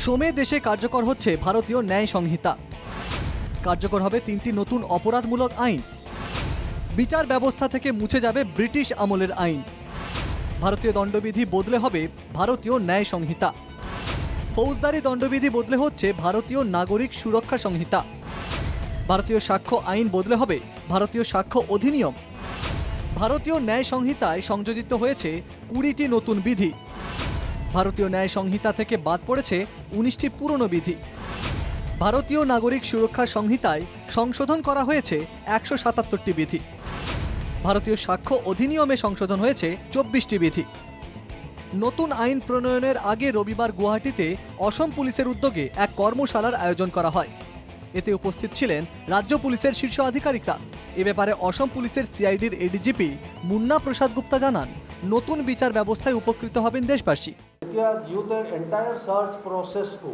সোমে দেশে কার্যকর হচ্ছে ভারতীয় ন্যায় সংহিতা। কার্যকর হবে 3টি নতুন অপরাধমূলক আইন। বিচার ব্যবস্থা থেকে মুছে যাবে ব্রিটিশ আমলের আইন। ভারতীয় দণ্ডবিধি বদলে হবে ভারতীয় ন্যায় সংহিতা। ফৌজদারি দণ্ডবিধি বদলে হচ্ছে ভারতীয় নাগরিক সুরক্ষা সংহিতা। ভারতীয় সাক্ষ্য আইন বদলে হবে ভারতীয় সাক্ষ্য অধিনিয়ম। ভারতীয় ন্যায় সংহিতায় সংযোজিত হয়েছে 20টি নতুন বিধি। ভারতীয় ন্যায় সংহিতা থেকে বাদ পড়েছে 19টি পুরনো বিধি। ভারতীয় নাগরিক সুরক্ষা সংহিতায় সংশোধন করা হয়েছে 177টি বিধি। ভারতীয় সাক্ষ্য অধিনিয়মে সংশোধন হয়েছে 24টি বিধি। নতুন আইন প্রণয়নের আগে রবিবার গুয়াহাটিতে অসম পুলিশের উদ্যোগে এক কর্মশালার আয়োজন করা হয়। এতে উপস্থিত ছিলেন রাজ্য পুলিশের শীর্ষ আধিকারিকরা। এ ব্যাপারে অসম পুলিশের সিআইডির এডিজিপি মুন্না প্রসাদ গুপ্তা জানান, নতুন বিচার ব্যবস্থায় উপকৃত হবেন দেশবাসী। এতিয়া যিহেতু এণ্টায়াৰ চাৰ্চ প্ৰচেছটো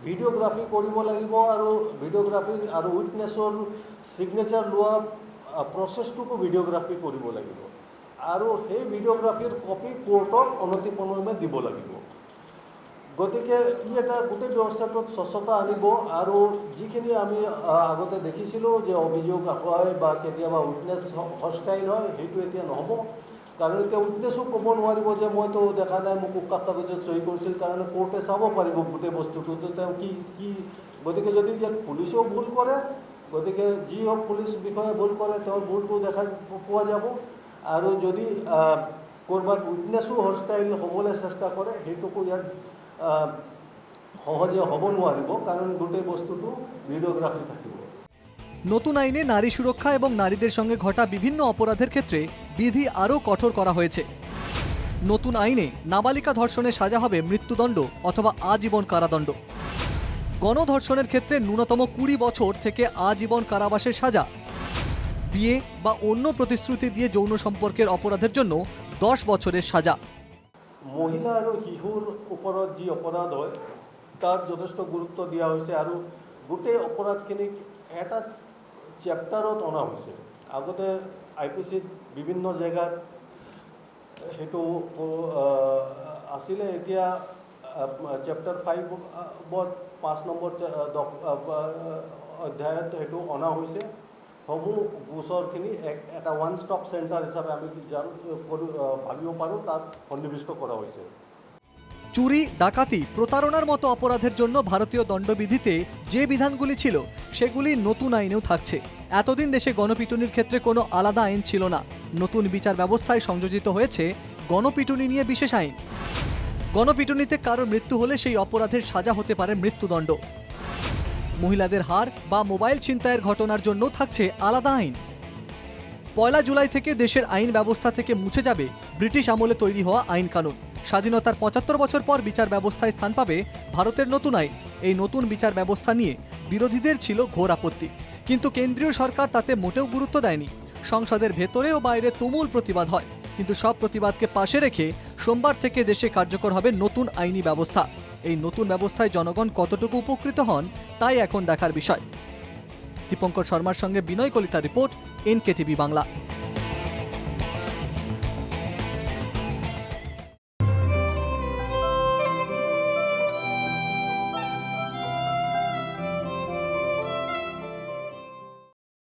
ভিডিঅ'গ্ৰাফি কৰিব লাগিব আৰু ভিডিঅ'গ্ৰাফি আৰু উইটনেছৰ ছিগনেচাৰ লোৱা প্ৰচেছটোকো ভিডিঅ'গ্ৰাফি কৰিব লাগিব আৰু সেই ভিডিঅ'গ্ৰাফিৰ কপি কোৰ্টক অনতিপলমে দিব লাগিব। গতিকে ই এটা গোটেই ব্যৱস্থাটোত স্বচ্ছতা আনিব আৰু যিখিনি আমি আগতে দেখিছিলোঁ যে অভিযোগ হয় বা কেতিয়াবা উইটনেছ হষ্টাইল হয়, সেইটো এতিয়া নহ'ব। কাৰণ এতিয়া উইটনেছো ক'ব নোৱাৰিব যে মইতো দেখা নাই, মোক উক্কা কাগজত চহী কৰিছিল কাৰণে কোৰ্টে চাব পাৰিব গোটেই বস্তুটো তেওঁ কি। গতিকে যদি ইয়াত পুলিচেও ভুল কৰে, গতিকে যি হওক পুলিচ বিষয়ে ভুল কৰে তেওঁৰ ভুলটো দেখা পোৱা যাব। আৰু যদি ক'ৰবাত উইটনেছো হষ্টাইল হ'বলৈ চেষ্টা কৰে, সেইটোকো ইয়াত সহজে হ'ব নোৱাৰিব, কাৰণ গোটেই বস্তুটো ভিডিঅ'গ্ৰাফি থাকিব। নতুন আইনে নারী সুরক্ষা এবং নারীদের সঙ্গে ঘটা বিভিন্ন অপরাধের ক্ষেত্রে বিধি আরও কঠোর করা হয়েছে। নতুন আইনে নাবালিকা ধর্ষণের সাজা হবে মৃত্যুদণ্ড অথবা আজীবন কারাদণ্ড। গণধর্ষণের ক্ষেত্রে ন্যূনতম 20 বছর থেকে আজীবন কারাবাসের সাজা। বিয়ে বা অন্য প্রতিশ্রুতি দিয়ে যৌন সম্পর্কের অপরাধের জন্য 10 বছরের সাজা। মহিলা আৰু শিশুৰ ওপৰত যি অপৰাধ হয় তাত যথেষ্ট গুৰুত্ব দিয়া হৈছে আৰু গোটেই অপৰাধখিনিক এটা চেপ্টাৰত অনা হৈছে। আগতে IPCত বিভিন্ন জেগাত সেইটো আছিলে, এতিয়া চেপ্টাৰ 5ত 5 নম্বৰ অধ্যায়ত সেইটো অনা হৈছে। সমূহ গোচৰখিনি এটা ওৱান ষ্টপ চেণ্টাৰ হিচাপে আমি ভাবিব পাৰোঁ, তাত সন্নিবিষ্ট কৰা হৈছে। চুরি, ডাকাতি, প্রতারণার মতো অপরাধের জন্য ভারতীয় দণ্ডবিধিতে যে বিধানগুলি ছিল সেগুলি নতুন আইনেও থাকছে। এতদিন দেশে গণপিটুনির ক্ষেত্রে কোনো আলাদা আইন ছিল না। নতুন বিচার ব্যবস্থায় সংযোজিত হয়েছে গণপিটুনি নিয়ে বিশেষ আইন। গণপিটুনিতে কারোর মৃত্যু হলে সেই অপরাধের সাজা হতে পারে মৃত্যুদণ্ড। মহিলাদের হার বা মোবাইল ছিনতাইয়ের ঘটনার জন্য থাকছে আলাদা আইন। 1 জুলাই থেকে দেশের আইন ব্যবস্থা থেকে মুছে যাবে ব্রিটিশ আমলে তৈরি হওয়া আইন কানুন। স্বাধীনতার 75 বছর পর বিচার ব্যবস্থায় স্থান পাবে ভারতের নতুন আইন। এই নতুন বিচার ব্যবস্থা নিয়ে বিরোধীদের ছিল ঘোর আপত্তি, কিন্তু কেন্দ্রীয় সরকার তাতে মোটেও গুরুত্ব দেয়নি। সংসদের ভেতরে ও বাইরে তুমুল প্রতিবাদ হয়, কিন্তু সব প্রতিবাদকে পাশে রেখে সোমবার থেকে দেশে কার্যকর হবে নতুন আইনি ব্যবস্থা। এই নতুন ব্যবস্থায় জনগণ কতটুকু উপকৃত হন তাই এখন দেখার বিষয়। দীপঙ্কর শর্মার সঙ্গে বিনয় কলিতার রিপোর্ট, NKTV বাংলা।